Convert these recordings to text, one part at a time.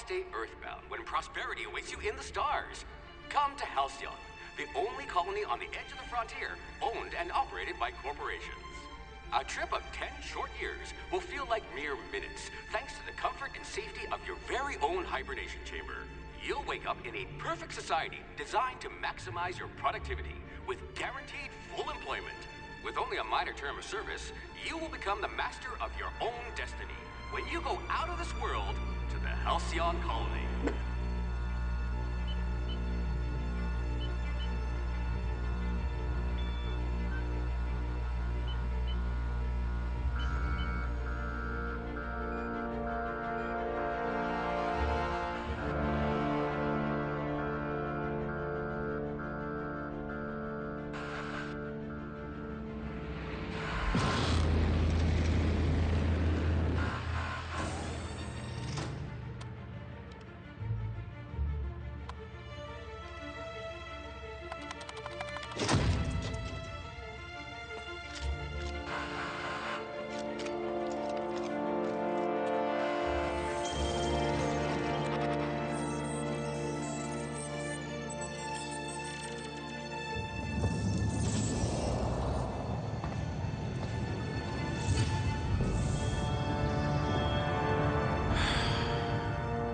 stay earthbound when prosperity awaits you in the stars? Come to Halcyon, the only colony on the edge of the frontier, owned and operated by corporations. A trip of 10 short years will feel like mere minutes, thanks to the comfort and safety of your very own hibernation chamber. You'll wake up in a perfect society designed to maximize your productivity, with guaranteed full employment. With only a minor term of service, you will become the master of your own destiny when you go out of this world to the Halcyon colony.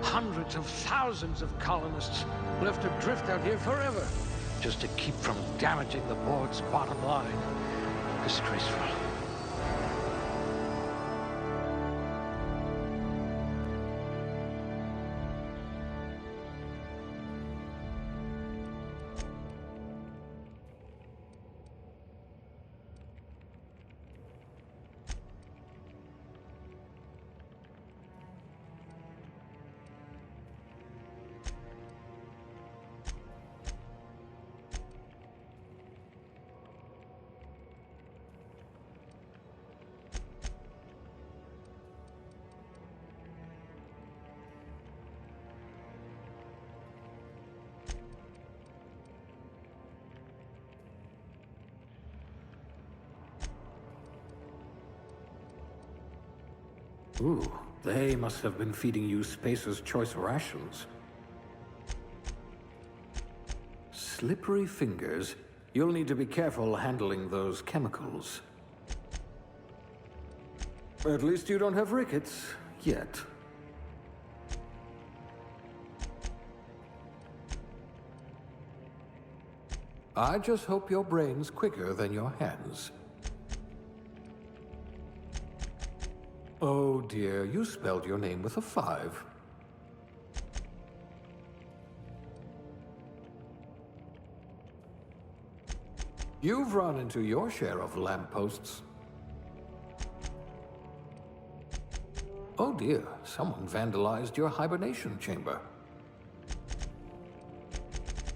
Hundreds of thousands of colonists left adrift out here forever, just to keep from damaging the board's bottom line. Disgraceful. Ooh, they must have been feeding you Spacer's Choice rations. Slippery fingers. You'll need to be careful handling those chemicals. At least you don't have rickets, yet. I just hope your brain's quicker than your hands. Oh dear, you spelled your name with a 5. You've run into your share of lampposts. Oh dear, someone vandalized your hibernation chamber.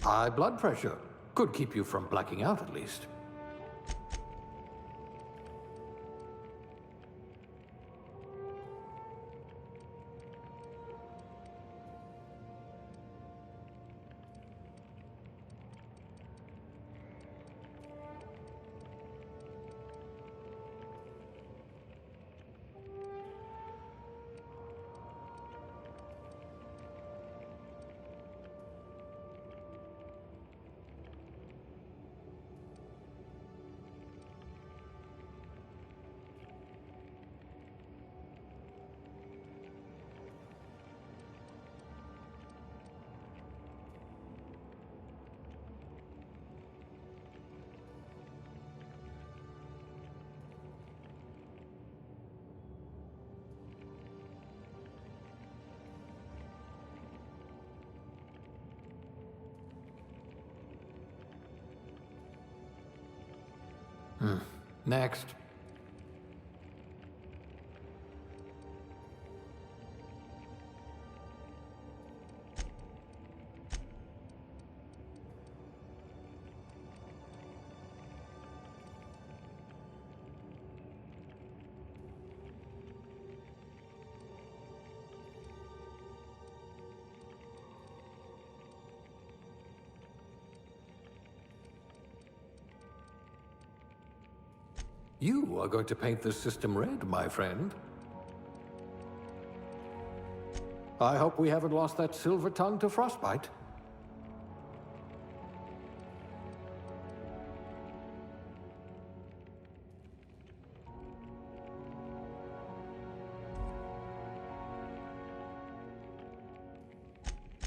High blood pressure. Could keep you from blacking out at least. Next. You are going to paint this system red, my friend. I hope we haven't lost that silver tongue to frostbite.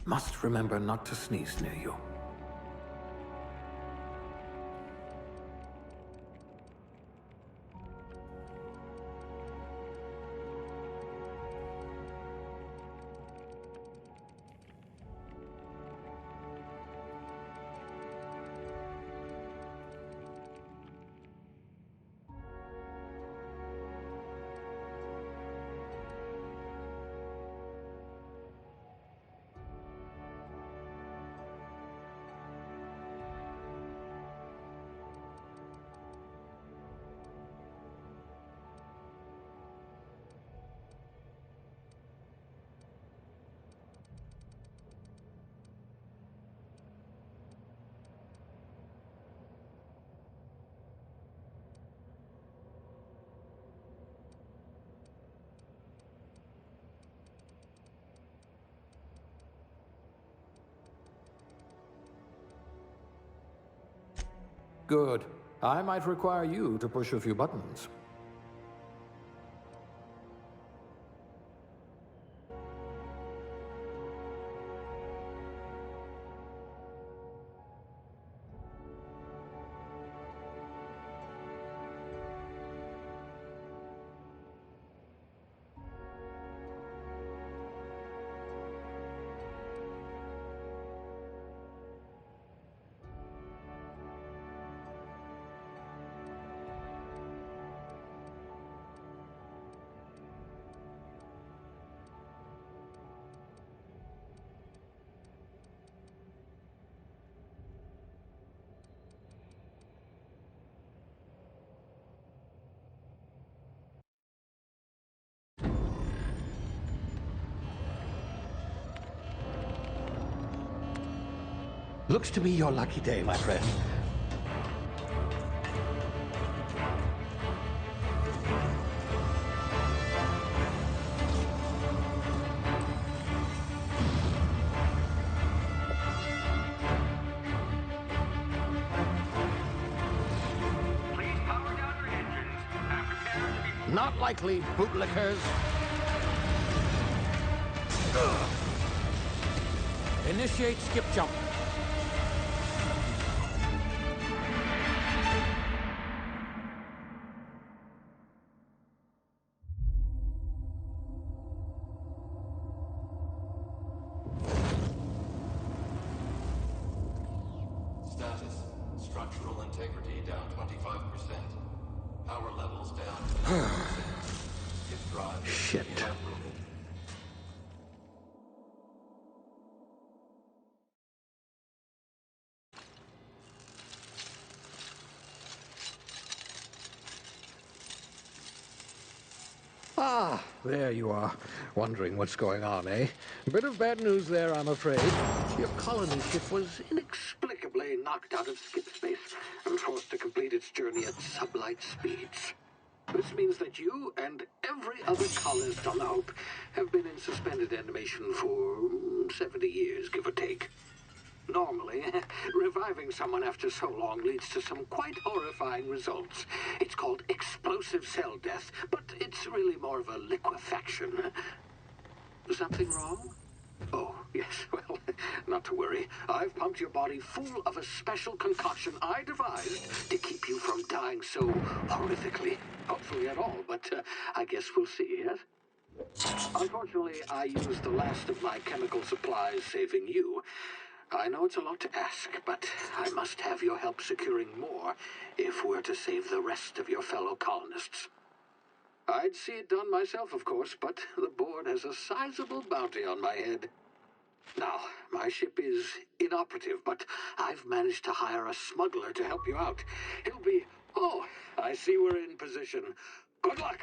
Must remember not to sneeze near you. Good. I might require you to push a few buttons. Looks to be your lucky day, my friend. Please power down your engines and prepare to be... Not likely, bootlickers. Initiate skip jump. Status. Structural integrity down 25%. Power levels down 10%. If drive Shit. inoperable. Ah, there you are. Wondering what's going on, eh? Bit of bad news there, I'm afraid. Your colony ship was inexplicably knocked out of skip space and forced to complete its journey at sublight speeds. This means that you and every other colonist on the Hope have been in suspended animation for 70 years, give or take. Normally, reviving someone after so long leads to some quite horrifying results. It's called explosive cell death, but it's really more of a liquefaction. Something wrong? Oh, yes, well, not to worry. I've pumped your body full of a special concoction I devised to keep you from dying so horrifically. Hopefully at all, but I guess we'll see, yes? Unfortunately, I used the last of my chemical supplies saving you. I know it's a lot to ask, but I must have your help securing more if we're to save the rest of your fellow colonists. I'd see it done myself, of course, but the board has a sizable bounty on my head. Now, my ship is inoperative, but I've managed to hire a smuggler to help you out. He'll be... Oh, I see we're in position. Good luck!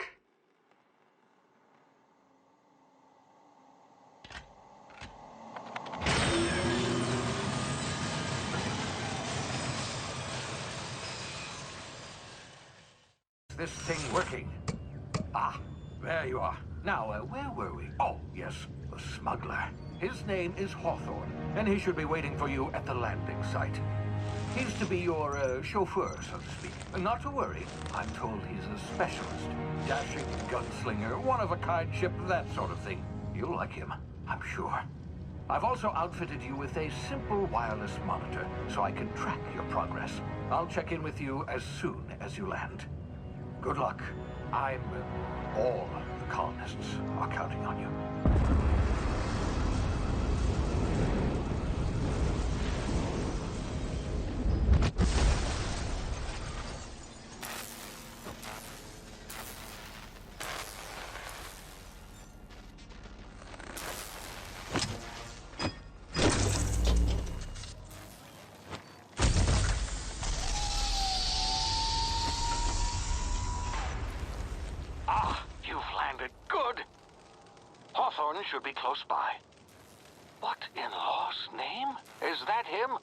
This thing working? Ah, there you are. Now, where were we? Oh, yes. The smuggler. His name is Hawthorne, and he should be waiting for you at the landing site. He's to be your chauffeur, so to speak. Not to worry, I'm told he's a specialist. Dashing gunslinger, one-of-a-kind ship, that sort of thing. You'll like him, I'm sure. I've also outfitted you with a simple wireless monitor, so I can track your progress. I'll check in with you as soon as you land. Good luck. All the colonists are counting on you. Should be close by. What in law's name? Is that him?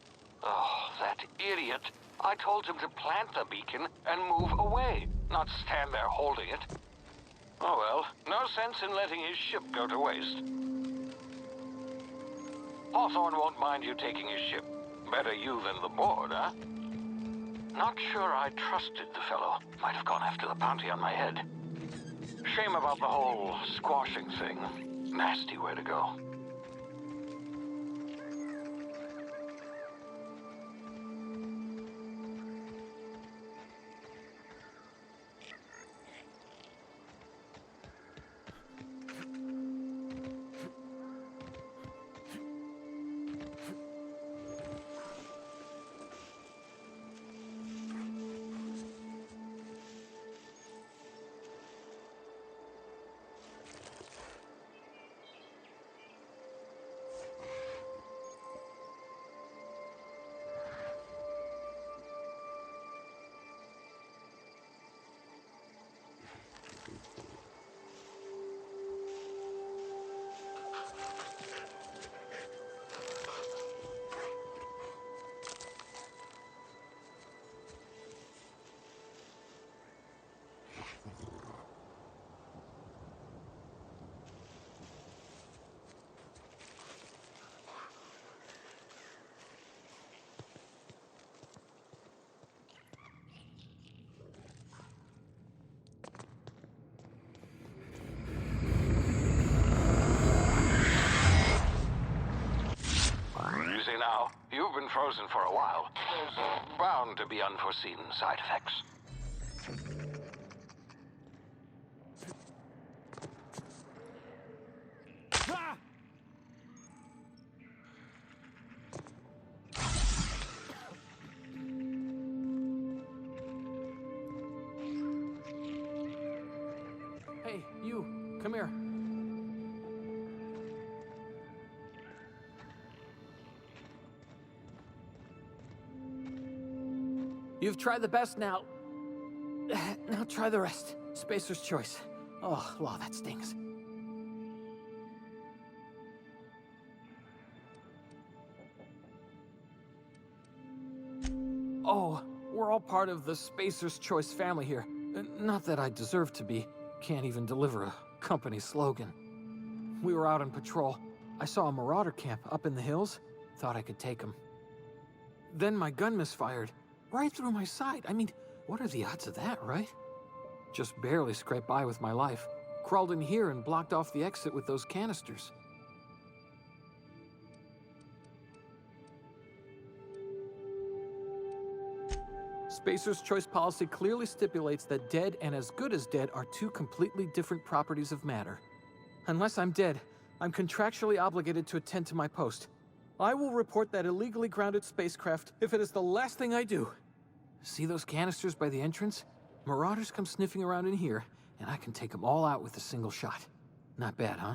Oh, that idiot. I told him to plant the beacon and move away, not stand there holding it. Oh well, no sense in letting his ship go to waste. Hawthorne won't mind you taking his ship. Better you than the board, huh? Not sure I trusted the fellow. Might have gone after the bounty on my head. Shame about the whole squashing thing. Nasty way to go. Now, you've been frozen for a while. There's bound to be unforeseen side effects. Hey, you, come here. You've tried the best now. Now try the rest. Spacer's choice. Oh, wow, that stings. Oh, we're all part of the Spacer's Choice family here. Not that I deserve to be. Can't even deliver a company slogan. We were out on patrol. I saw a marauder camp up in the hills. Thought I could take him. Then my gun misfired. Right through my side. I mean, what are the odds of that, right? Just barely scraped by with my life. Crawled in here and blocked off the exit with those canisters. Spacer's Choice policy clearly stipulates that dead and as good as dead are two completely different properties of matter. Unless I'm dead, I'm contractually obligated to attend to my post. I will report that illegally grounded spacecraft if it is the last thing I do. See those canisters by the entrance? Marauders come sniffing around in here, and I can take them all out with a single shot. Not bad, huh?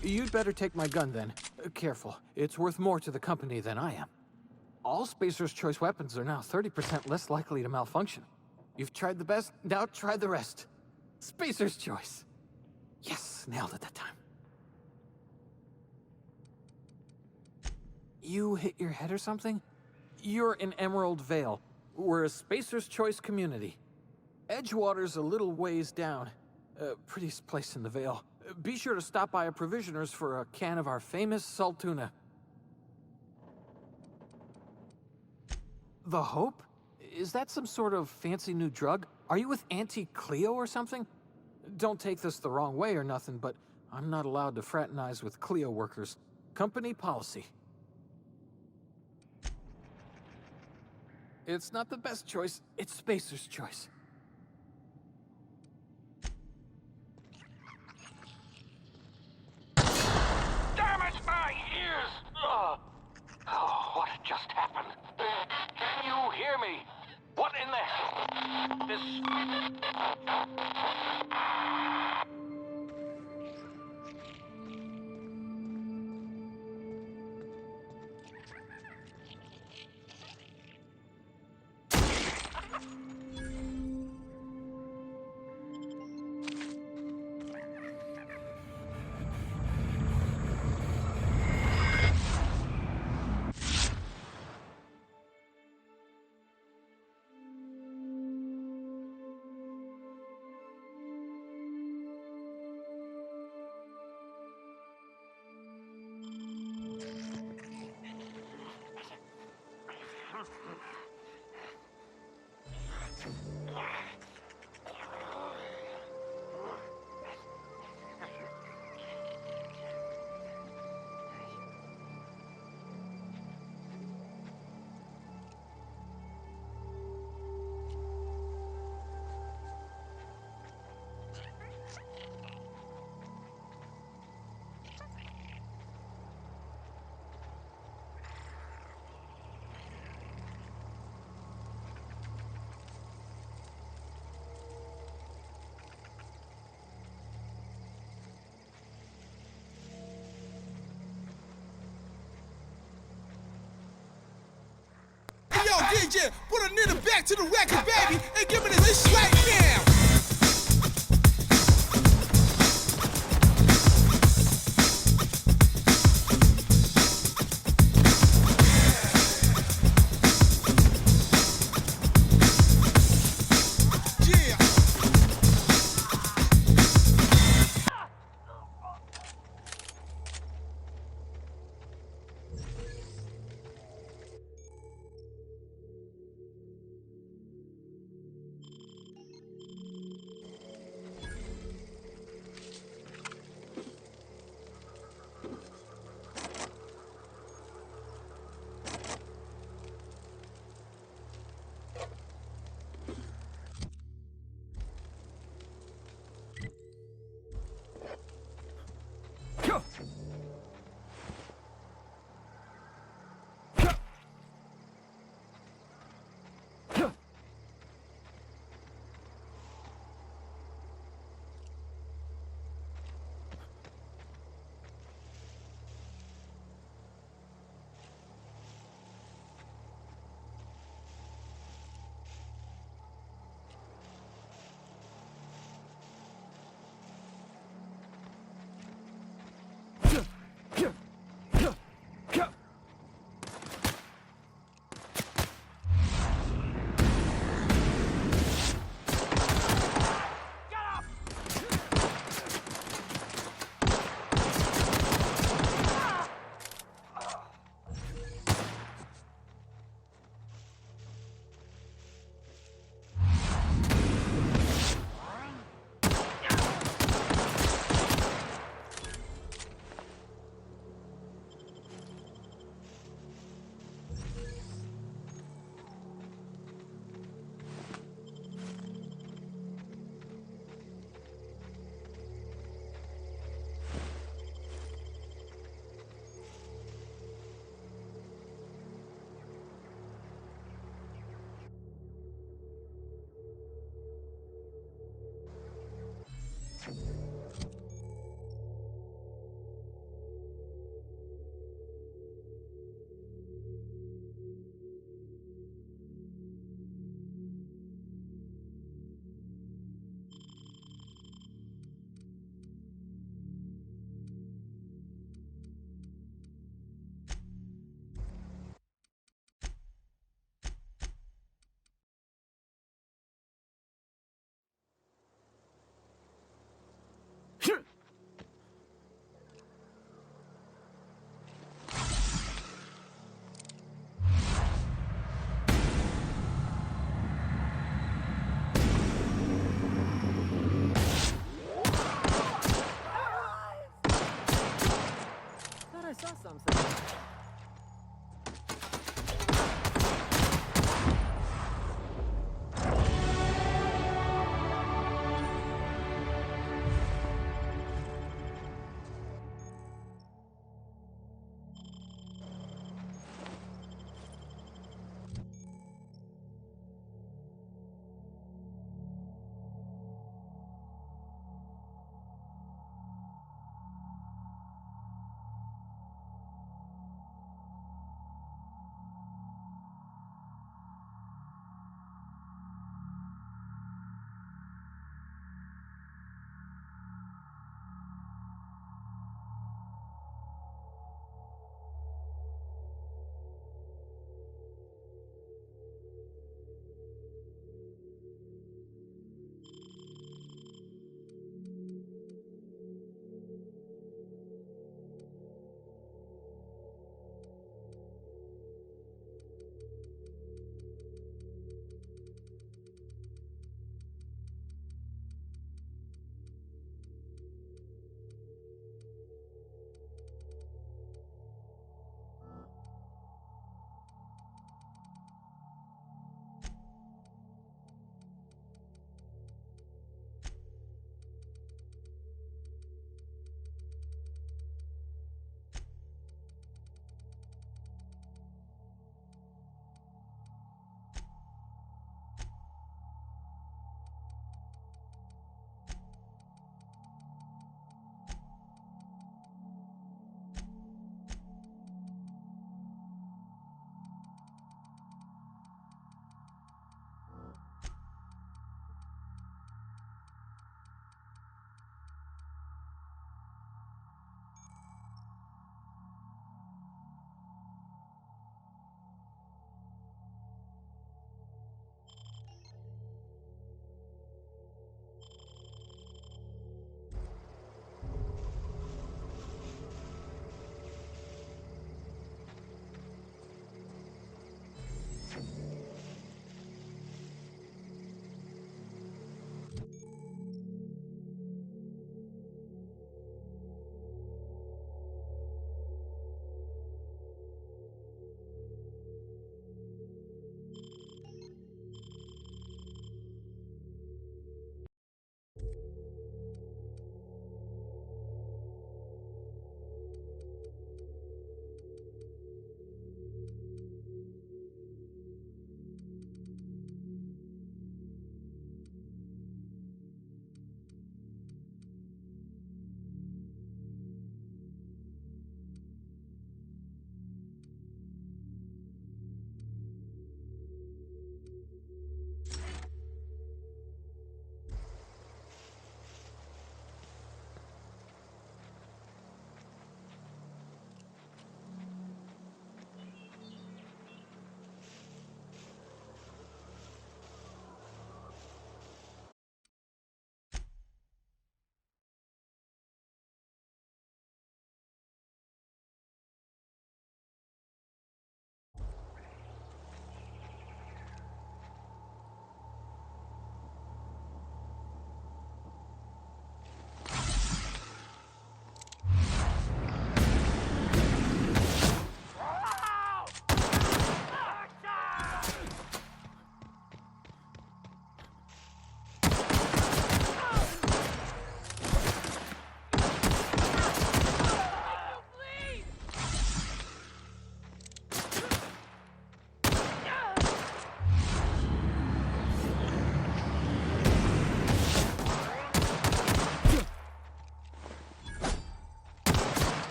You'd better take my gun then. Careful, it's worth more to the company than I am. All Spacer's Choice weapons are now 30% less likely to malfunction. You've tried the best, now try the rest. Spacer's Choice. Yes, nailed it that time. You hit your head or something? You're in Emerald Vale. We're a Spacer's Choice community. Edgewater's a little ways down. Prettiest place in the Vale. Be sure to stop by a provisioner's for a can of our famous salt tuna. The Hope? Is that some sort of fancy new drug? Are you with Auntie Cleo or something? Don't take this the wrong way or nothing, but I'm not allowed to fraternize with Cleo workers. Company policy. It's not the best choice, it's Spacer's Choice. Damn it, my ears! Oh, what just happened? Can you hear me? What in the... This... Yo, DJ, put a nigga back to the record, baby, and give me this right now.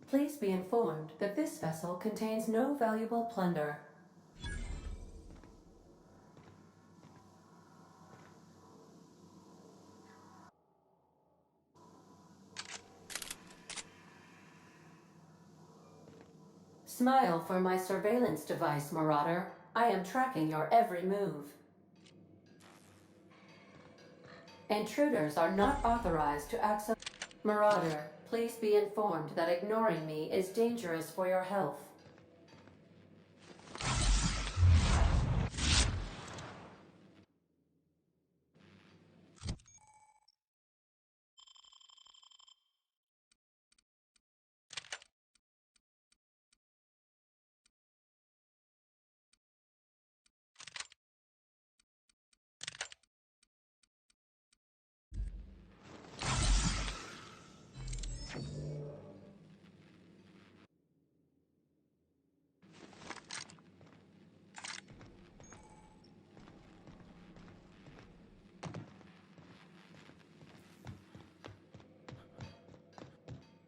Please be informed that this vessel contains no valuable plunder. Smile for my surveillance device, Marauder. I am tracking your every move. Intruders are not authorized to access... Marauder, please be informed that ignoring me is dangerous for your health.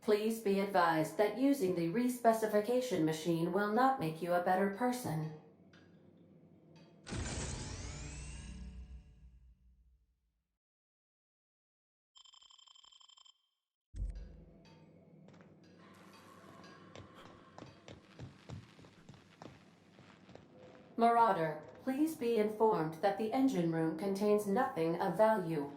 Please be advised that using the respecification machine will not make you a better person. Marauder, please be informed that the engine room contains nothing of value.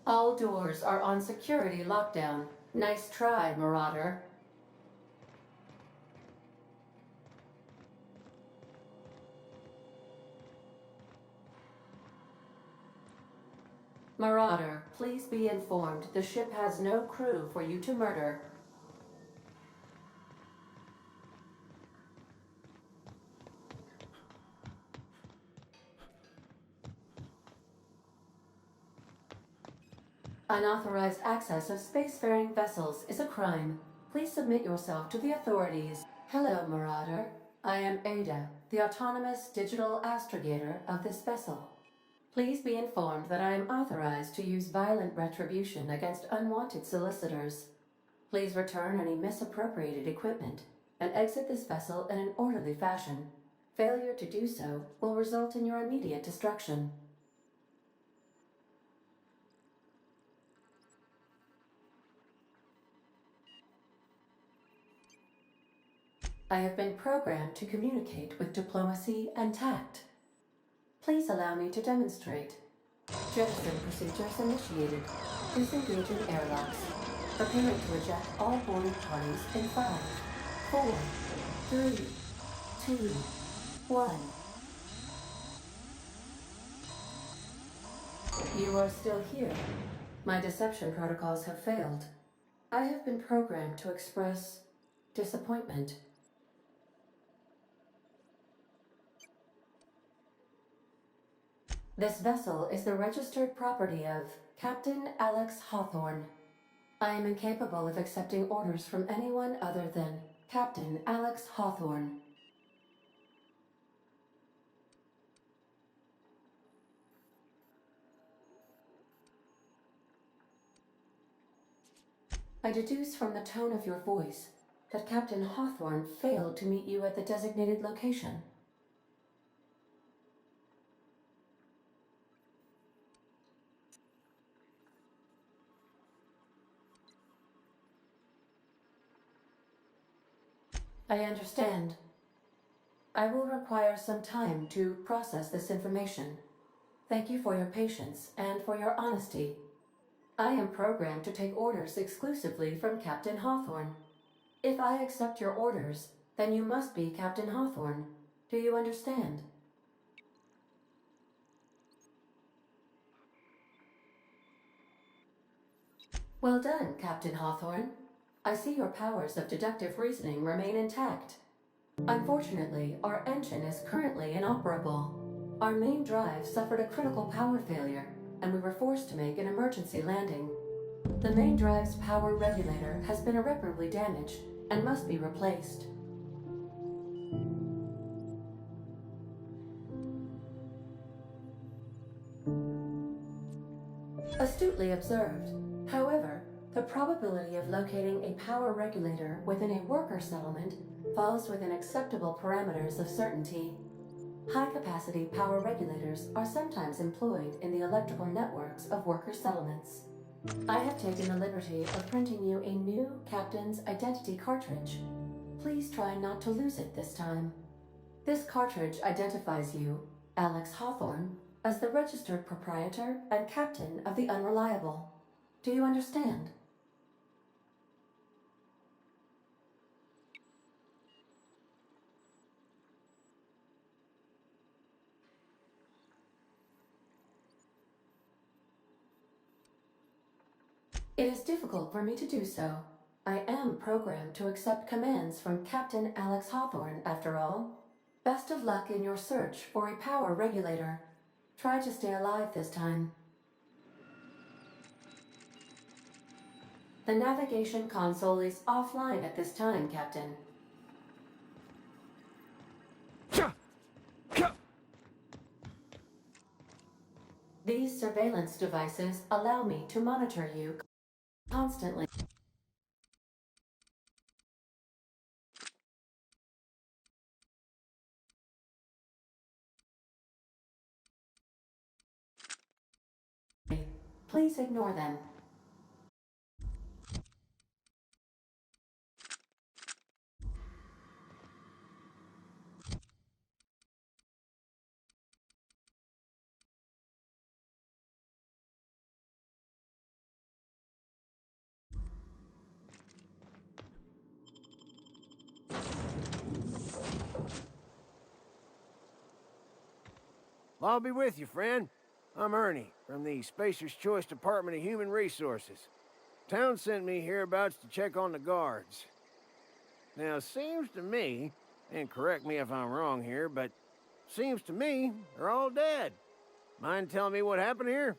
All doors are on security lockdown. Nice try, Marauder. Marauder, please be informed the ship has no crew for you to murder. Unauthorized access of spacefaring vessels is a crime. Please submit yourself to the authorities. Hello, Marauder. I am Ada, the autonomous digital astrogator of this vessel. Please be informed that I am authorized to use violent retribution against unwanted solicitors. Please return any misappropriated equipment and exit this vessel in an orderly fashion. Failure to do so will result in your immediate destruction. I have been programmed to communicate with diplomacy and tact. Please allow me to demonstrate. Jettison procedures initiated. Disengaging airlocks. Preparing to eject all boarding parties in 5, 4, 3, 2, 1. You are still here. My deception protocols have failed. I have been programmed to express disappointment. This vessel is the registered property of Captain Alex Hawthorne. I am incapable of accepting orders from anyone other than Captain Alex Hawthorne. I deduce from the tone of your voice that Captain Hawthorne failed to meet you at the designated location. I understand. I will require some time to process this information. Thank you for your patience and for your honesty. I am programmed to take orders exclusively from Captain Hawthorne. If I accept your orders, then you must be Captain Hawthorne. Do you understand? Well done, Captain Hawthorne. I see your powers of deductive reasoning remain intact. Unfortunately, our engine is currently inoperable. Our main drive suffered a critical power failure, and we were forced to make an emergency landing. The main drive's power regulator has been irreparably damaged and must be replaced. accurately observed. However, the probability of locating a power regulator within a worker settlement falls within acceptable parameters of certainty. High-capacity power regulators are sometimes employed in the electrical networks of worker settlements. I have taken the liberty of printing you a new Captain's Identity cartridge. Please try not to lose it this time. This cartridge identifies you, Alex Hawthorne, as the registered proprietor and captain of the Unreliable. Do you understand? It is difficult for me to do so. I am programmed to accept commands from Captain Alex Hawthorne, after all. Best of luck in your search for a power regulator. Try to stay alive this time. The navigation console is offline at this time, Captain. These surveillance devices allow me to monitor you constantly. Please ignore them. I'll be with you, friend. I'm Ernie, from the Spacer's Choice Department of Human Resources. Town sent me hereabouts to check on the guards. Now, it seems to me, and correct me if I'm wrong here, but seems to me they're all dead. Mind telling me what happened here?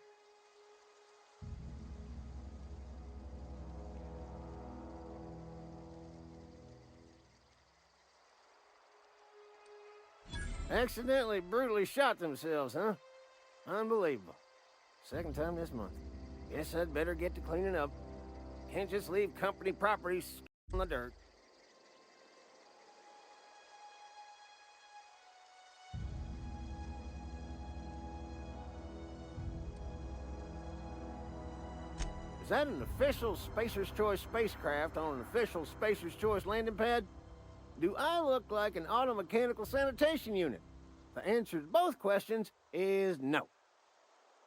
Accidentally brutally shot themselves, huh? Unbelievable. Second time this month. Guess I'd better get to cleaning up. Can't just leave company property on the dirt. Is that an official Spacer's Choice spacecraft on an official Spacer's Choice landing pad? Do I look like an auto-mechanical sanitation unit? The answer to both questions is no.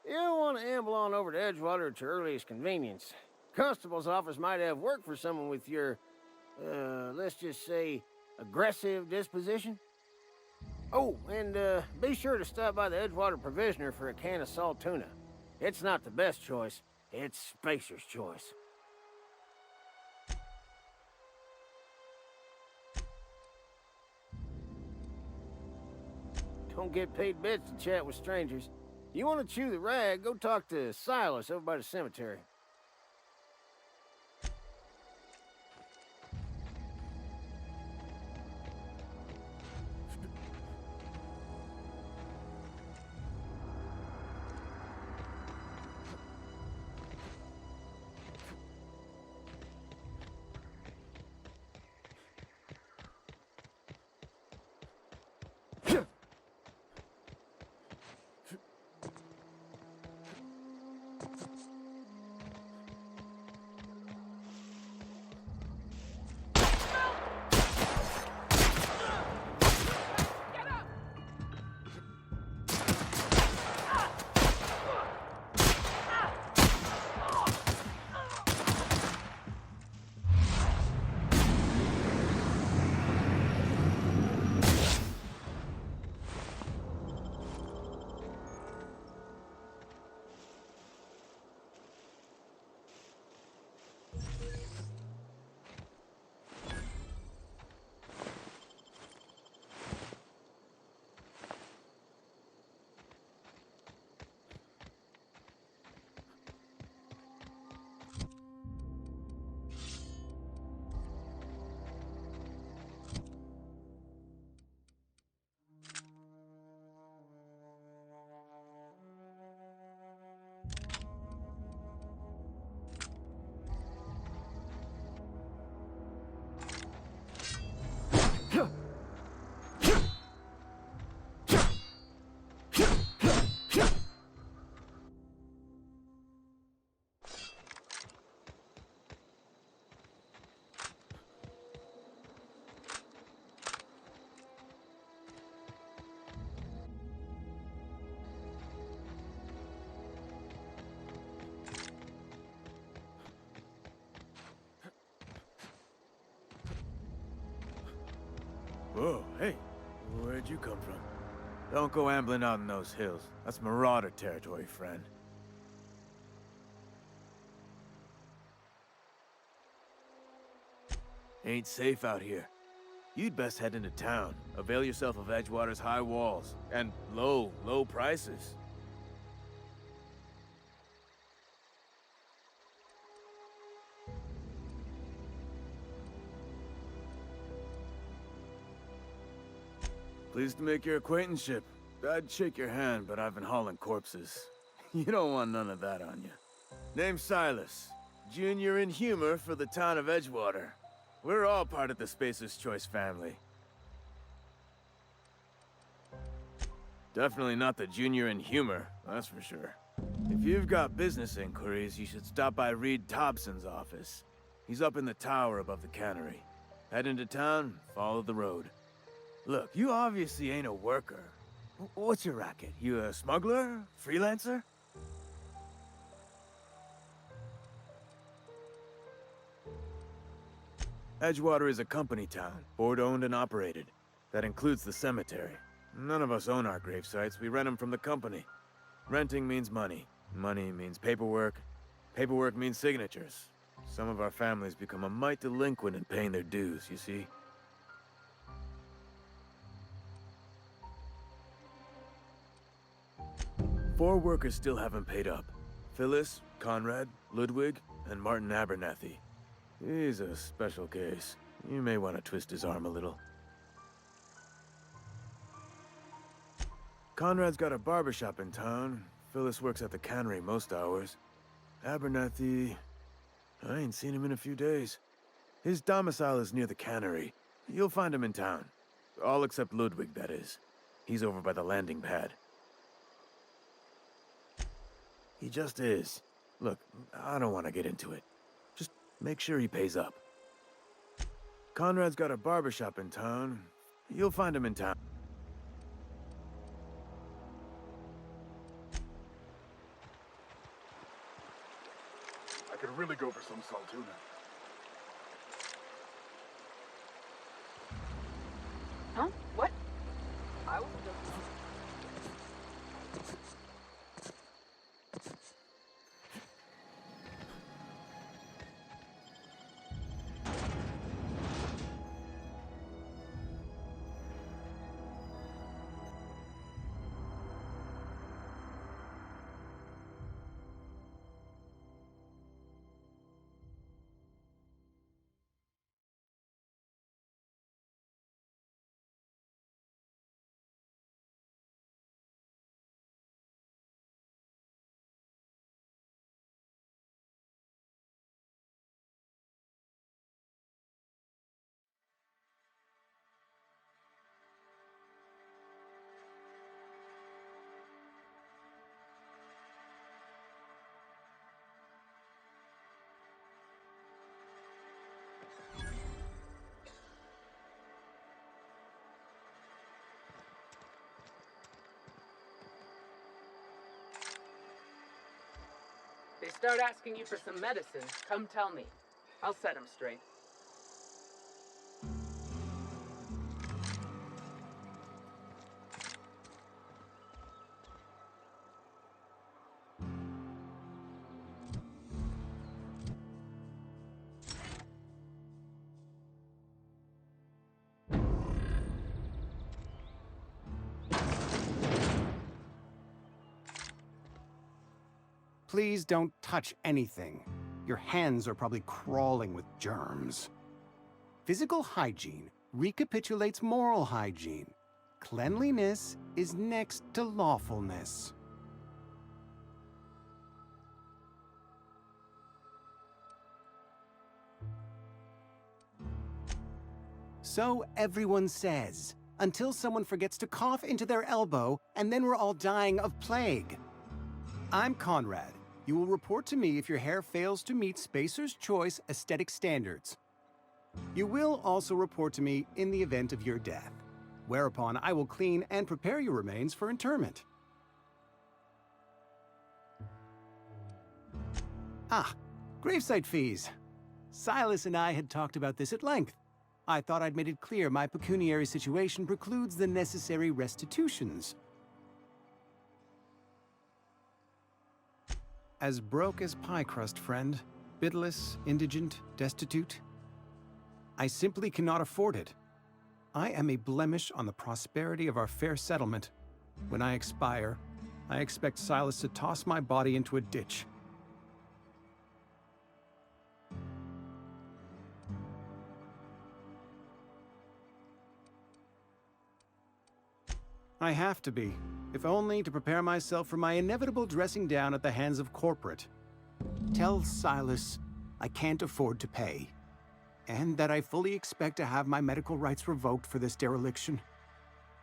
You'll want to amble on over to Edgewater at your earliest convenience. Constable's office might have work for someone with your, let's just say, aggressive disposition. Oh, and be sure to stop by the Edgewater Provisioner for a can of salt tuna. It's not the best choice, it's Spacer's Choice. Don't get paid bits to chat with strangers. You want to chew the rag, go talk to Silas over by the cemetery. Whoa, hey, where'd you come from? Don't go ambling out in those hills. That's Marauder territory, friend. Ain't safe out here. You'd best head into town. Avail yourself of Edgewater's high walls. And low prices. Pleased to make your acquaintanceship. I'd shake your hand, but I've been hauling corpses. You don't want none of that on you. Name's Silas. Junior in humor for the town of Edgewater. We're all part of the Spacer's Choice family. Definitely not the junior in humor, that's for sure. If you've got business inquiries, you should stop by Reed Thompson's office. He's up in the tower above the cannery. Head into town, follow the road. Look, you obviously ain't a worker. What's your racket? You a smuggler? Freelancer? Edgewater is a company town, board-owned and operated. That includes the cemetery. None of us own our grave sites, we rent them from the company. Renting means money. Money means paperwork. Paperwork means signatures. Some of our families become a mite delinquent in paying their dues, you see? 4 workers still haven't paid up. Phyllis, Conrad, Ludwig, and Martin Abernathy. He's a special case. You may want to twist his arm a little. Conrad's got a barbershop in town. Phyllis works at the cannery most hours. Abernathy... I ain't seen him in a few days. His domicile is near the cannery. You'll find him in town. All except Ludwig, that is. He's over by the landing pad. He just is. Look, I don't want to get into it. Just make sure he pays up. Conrad's got a barbershop in town. You'll find him in town. I could really go for some saltuna. Huh? What? I was just... They start asking you for some medicine, come tell me. I'll set them straight. Please don't touch anything. Your hands are probably crawling with germs. Physical hygiene recapitulates moral hygiene. Cleanliness is next to lawfulness. So everyone says, until someone forgets to cough into their elbow, and then we're all dying of plague. I'm Conrad. You will report to me if your hair fails to meet Spacer's Choice aesthetic standards. You will also report to me in the event of your death, whereupon I will clean and prepare your remains for interment. Ah, gravesite fees. Silas and I had talked about this at length. I thought I'd made it clear my pecuniary situation precludes the necessary restitutions. As broke as pie crust, friend. Bidless, indigent, destitute. I simply cannot afford it. I am a blemish on the prosperity of our fair settlement. When I expire, I expect Silas to toss my body into a ditch. I have to be, if only to prepare myself for my inevitable dressing down at the hands of corporate. Tell Silas I can't afford to pay, and that I fully expect to have my medical rights revoked for this dereliction.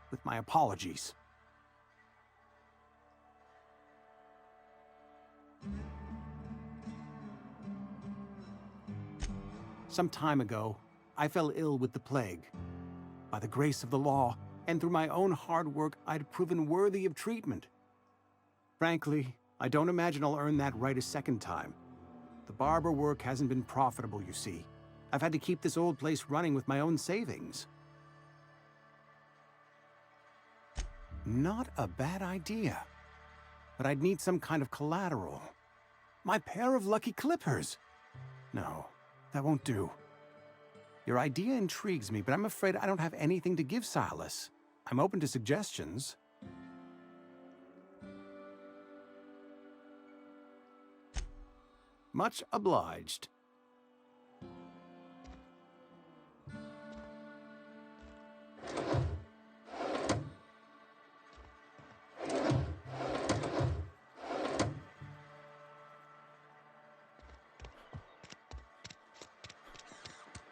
With my apologies. Some time ago, I fell ill with the plague. By the grace of the law, and through my own hard work, I'd proven worthy of treatment. Frankly, I don't imagine I'll earn that right a second time. The barber work hasn't been profitable, you see. I've had to keep this old place running with my own savings. Not a bad idea. But I'd need some kind of collateral. My pair of lucky clippers! No, that won't do. Your idea intrigues me, but I'm afraid I don't have anything to give Silas. I'm open to suggestions. Much obliged.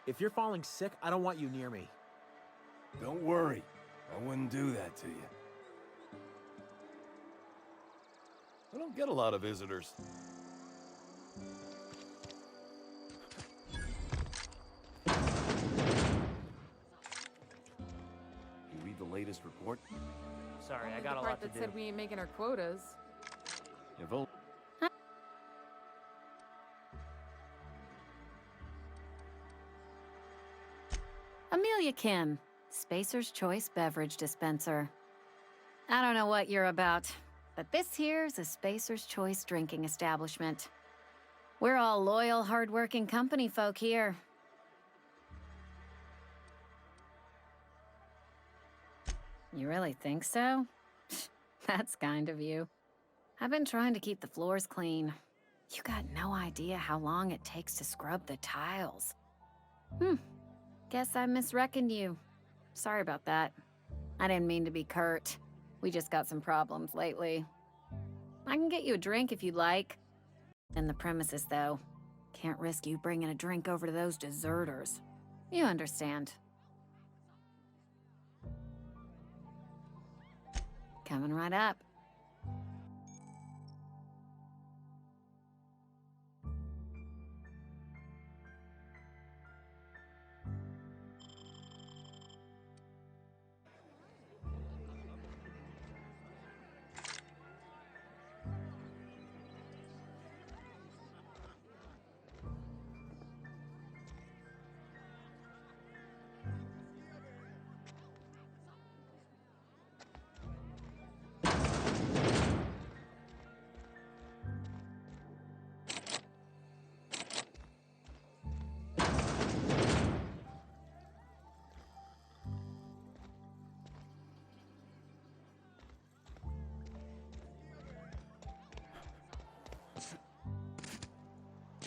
If you're falling sick, I don't want you near me. Don't worry. I wouldn't do that to you. I don't get a lot of visitors. You read the latest report? Sorry, I got a lot to do. The part that said we ain't making our quotas. You've only... Amelia Kim, Spacer's Choice Beverage Dispenser. I don't know what you're about, but this here's a Spacer's Choice drinking establishment. We're all loyal, hard-working company folk here. You really think so? That's kind of you. I've been trying to keep the floors clean. You got no idea how long it takes to scrub the tiles. Guess I misreckoned you. Sorry about that. I didn't mean to be curt. We just got some problems lately. I can get you a drink if you'd like. In the premises, though. Can't risk you bringing a drink over to those deserters. You understand. Coming right up.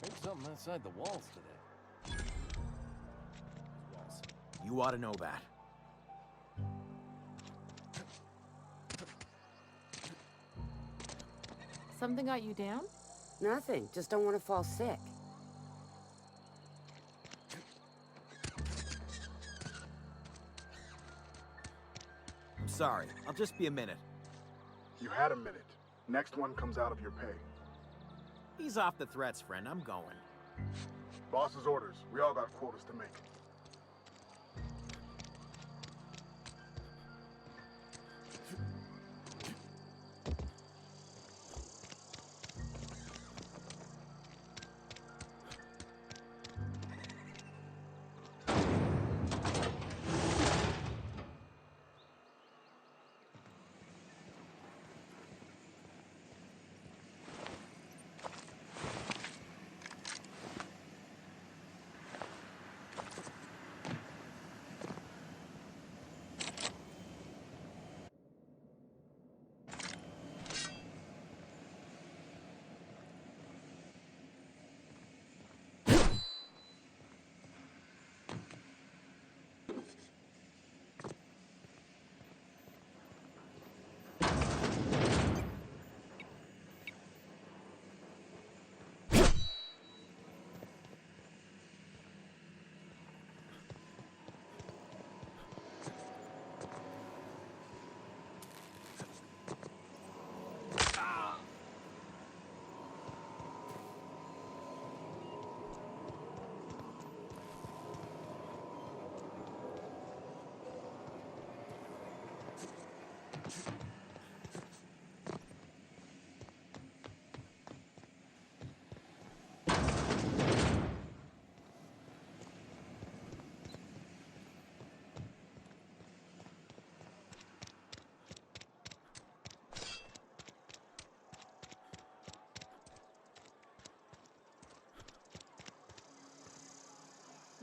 There's something outside the walls today. You ought to know that. Something got you down? Nothing. Just don't want to fall sick. sorry. I'll just be a minute. You had a minute. Next one comes out of your pay. Ease off the threats, friend. I'm going. Boss's orders. We all got quotas to make.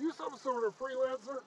You some sort of freelancer?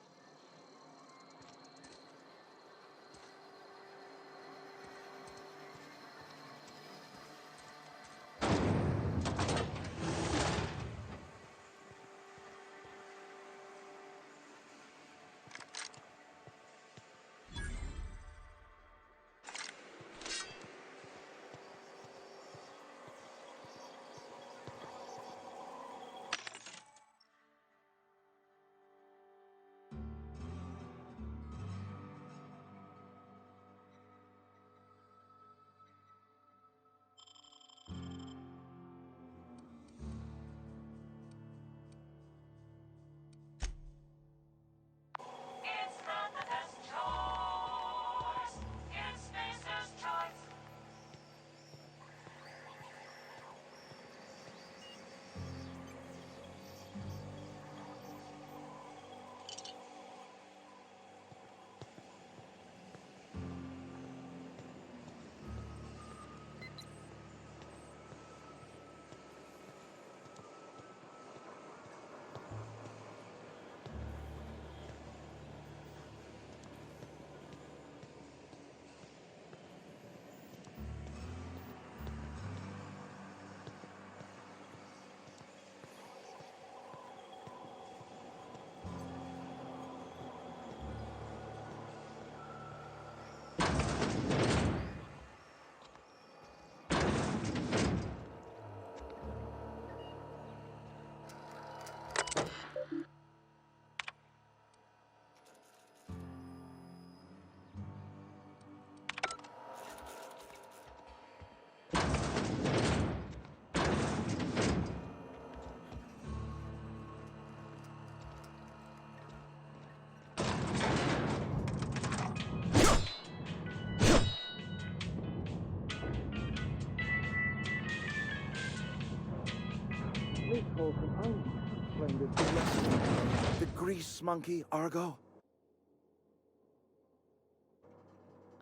The grease monkey, Argo?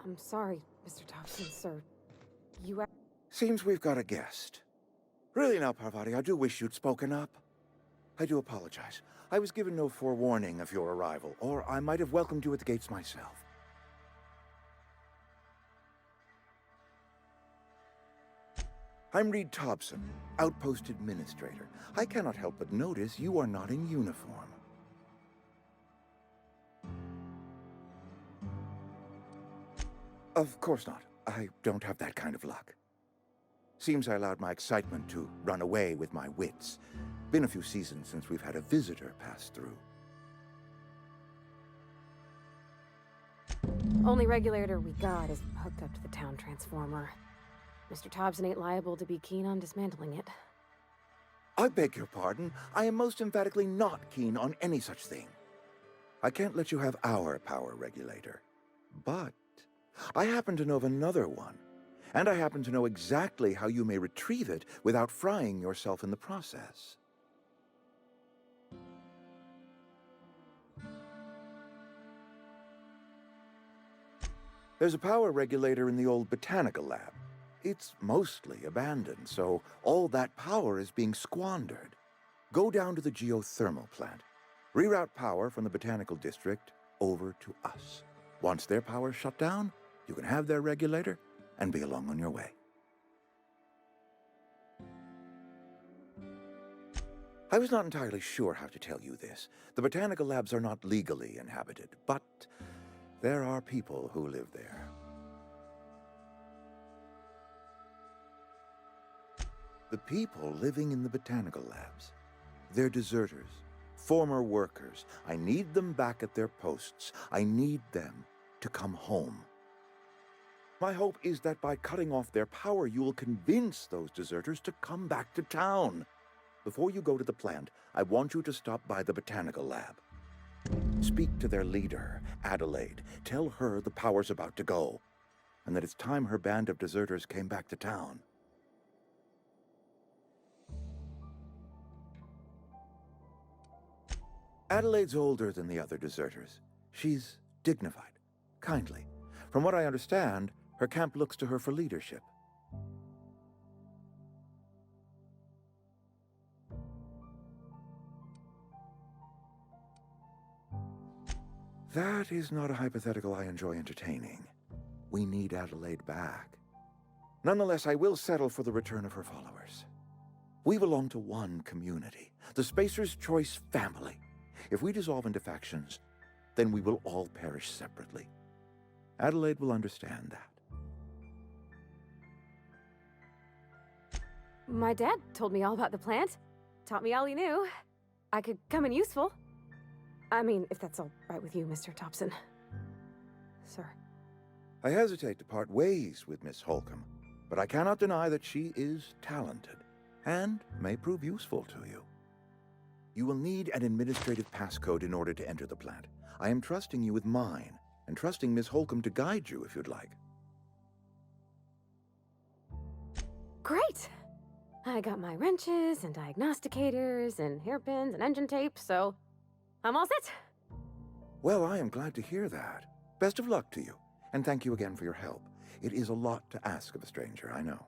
I'm sorry, Mr. Thompson, sir. You... Seems we've got a guest. Really now, Parvati, I do wish you'd spoken up. I do apologize. I was given no forewarning of your arrival, or I might have welcomed you at the gates myself. I'm Reed Thompson, Outpost Administrator. I cannot help but notice you are not in uniform. Of course not. I don't have that kind of luck. Seems I allowed my excitement to run away with my wits. Been a few seasons since we've had a visitor pass through. Only regulator we got is hooked up to the town transformer. Mr. Thompson ain't liable to be keen on dismantling it. I beg your pardon. I am most emphatically not keen on any such thing. I can't let you have our power regulator. But I happen to know of another one. And I happen to know exactly how you may retrieve it without frying yourself in the process. There's a power regulator in the old botanical lab. It's mostly abandoned, so all that power is being squandered. Go down to the geothermal plant. Reroute power from the botanical district over to us. Once their power's shut down, you can have their regulator and be along on your way. I was not entirely sure how to tell you this. The botanical labs are not legally inhabited, but there are people who live there. The people living in the botanical labs, they're deserters, former workers. I need them back at their posts. I need them to come home. My hope is that by cutting off their power, you will convince those deserters to come back to town. Before you go to the plant, I want you to stop by the botanical lab. Speak to their leader, Adelaide. Tell her the power's about to go, and that it's time her band of deserters came back to town. Adelaide's older than the other deserters. She's dignified, kindly. From what I understand, her camp looks to her for leadership. That is not a hypothetical I enjoy entertaining. We need Adelaide back. Nonetheless, I will settle for the return of her followers. We belong to one community, the Spacer's Choice family. If we dissolve into factions, then we will all perish separately. Adelaide will understand that. My dad told me all about the plant. Taught me all he knew. I could come in useful. I mean, if that's all right with you, Mr. Thompson. Sir. I hesitate to part ways with Miss Holcomb, but I cannot deny that she is talented and may prove useful to you. You will need an administrative passcode in order to enter the plant. I am trusting you with mine, and trusting Miss Holcomb to guide you if you'd like. Great! I got my wrenches and diagnosticators and hairpins and engine tape, so I'm all set. Well, I am glad to hear that. Best of luck to you, and thank you again for your help. It is a lot to ask of a stranger, I know.